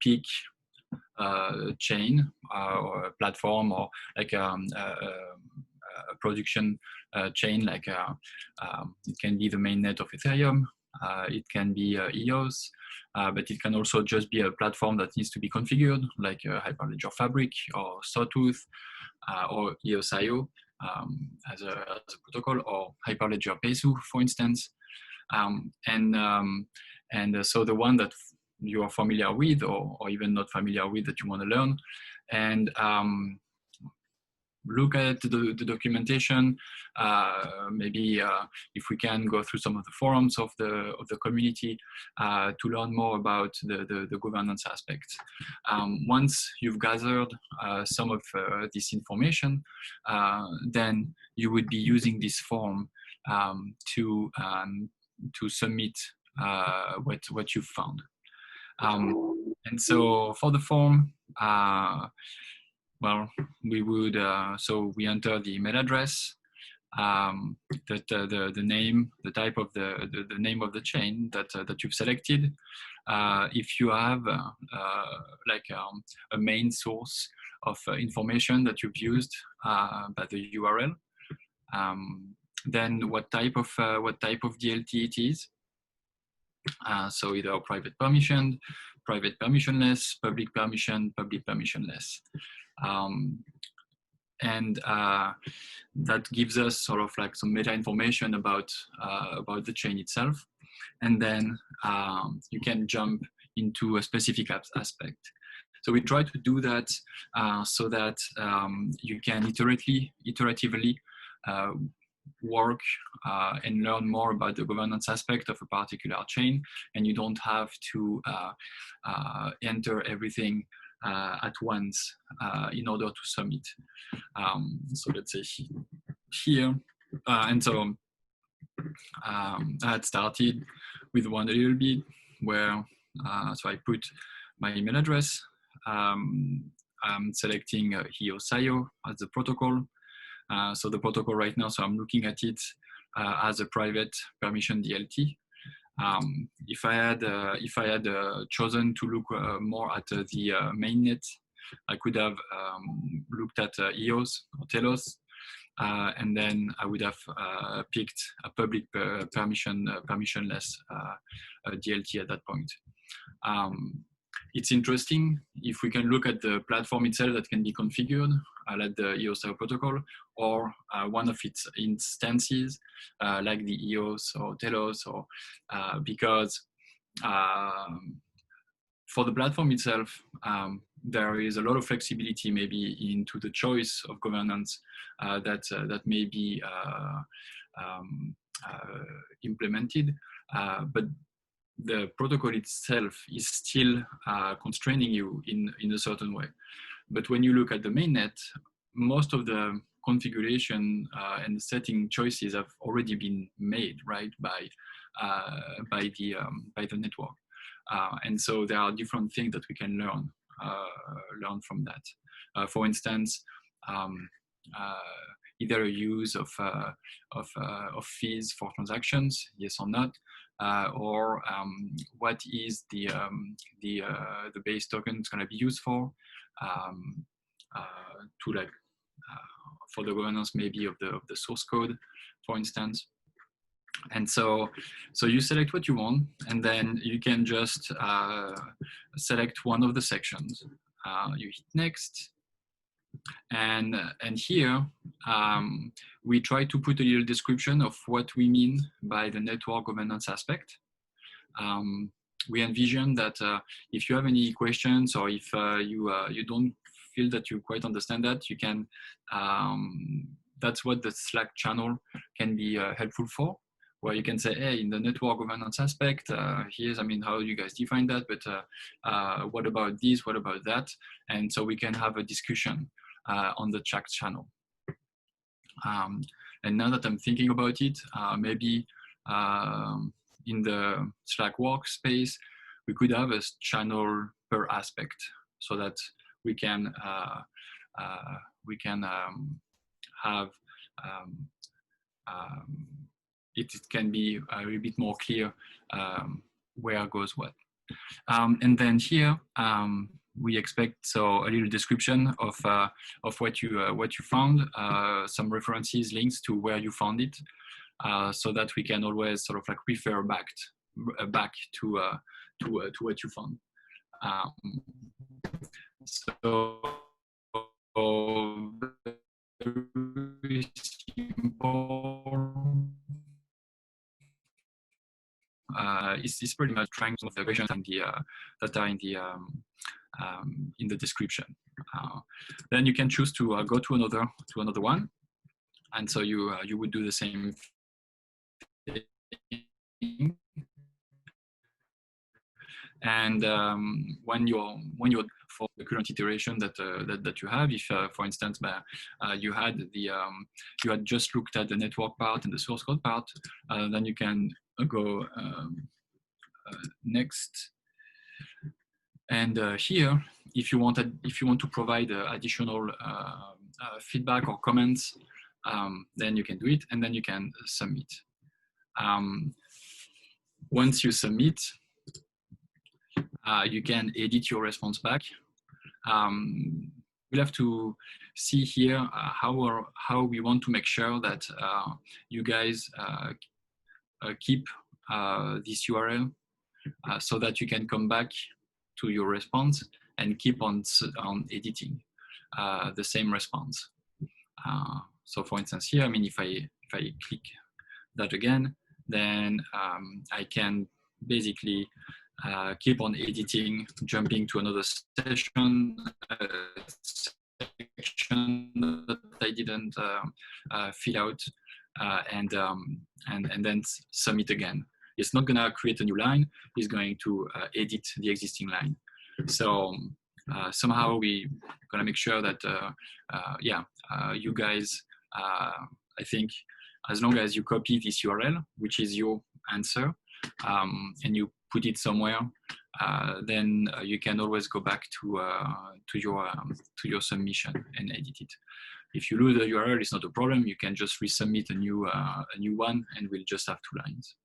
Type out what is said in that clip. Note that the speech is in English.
pick chain or a platform, or like a production chain, like it can be the mainnet of Ethereum, it can be EOS, but it can also just be a platform that needs to be configured, like Hyperledger Fabric or Sawtooth or EOS.io as a protocol, or Hyperledger Pesu, for instance. So the one that you are familiar with, or even not familiar with, that you want to learn, and look at the documentation. Maybe if we can go through some of the forums of the community to learn more about the governance aspects. Once you've gathered some of this information, then you would be using this form to submit what you've found. And so for the form, well, we would, so we enter the email address, the name, the type of the name of the chain that you've selected. If you have like a main source of information that you've used by the URL, then what type of DLT it is. So either private permissioned, private permissionless, public permission, public permissionless. And that gives us sort of like some meta information about the chain itself. And then you can jump into a specific aspect. So we try to do that so that you can iteratively work and learn more about the governance aspect of a particular chain, and you don't have to enter everything at once in order to submit. So let's say here, and so I had started with one a little bit where, so I put my email address, I'm selecting EOS.io as the protocol. So the protocol right now, so I'm looking at it as a private permission DLT. If I had chosen to look more at the mainnet, I could have looked at EOS or Telos, and then I would have picked a public permissionless DLT at that point. It's interesting if we can look at the platform itself that can be configured, like the EOS.io protocol, or one of its instances, like the EOS or Telos, or because for the platform itself, there is a lot of flexibility maybe into the choice of governance that may be implemented, but the protocol itself is still constraining you in a certain way. But when you look at the mainnet, most of the configuration and setting choices have already been made, right, by the network, and so there are different things that we can learn from that. For instance, either a use of fees for transactions, yes or not, or what is the base token is going to be used for, to like for the governance maybe of the source code, for instance. And so you select what you want, and then you can just select one of the sections. You hit next, and here we try to put a little description of what we mean by the network governance aspect. We envision that if you have any questions, or if you don't feel that you quite understand that, you can. That's what the Slack channel can be helpful for, where you can say, hey, in the network governance aspect, here's, I mean, how you guys define that, but what about this, what about that? And so we can have a discussion on the chat channel. And now that I'm thinking about it, maybe in the Slack workspace, we could have a channel per aspect, so that we can have it can be a little bit more clear where goes what. And then here we expect so a little description of what you found, some references, links to where you found it, so that we can always sort of like refer back to what you found. So very simple. It's pretty much trying some of the questions and the that are in the description. Then you can choose to go to another one, and so you would do the same thing. And when you're for the current iteration that you have, if for instance you had just looked at the network part and the source code part, then you can go next. And here, if you want to provide additional feedback or comments, then you can do it, and then you can submit. Once you submit, you can edit your response back. We'll have to see here how we want to make sure that you guys keep this URL so that you can come back to your response and keep on editing the same response. So for instance here, I mean, if I click that again, then I can basically keep on editing, jumping to another section that I didn't fill out, and then submit again. It's not gonna create a new line, it's going to edit the existing line. So somehow we gonna make sure that you guys, I think, as long as you copy this URL, which is your answer, and you put it somewhere, then you can always go back to your submission and edit it. If you lose the URL, it's not a problem. You can just resubmit a new one, and we'll just have 2 lines.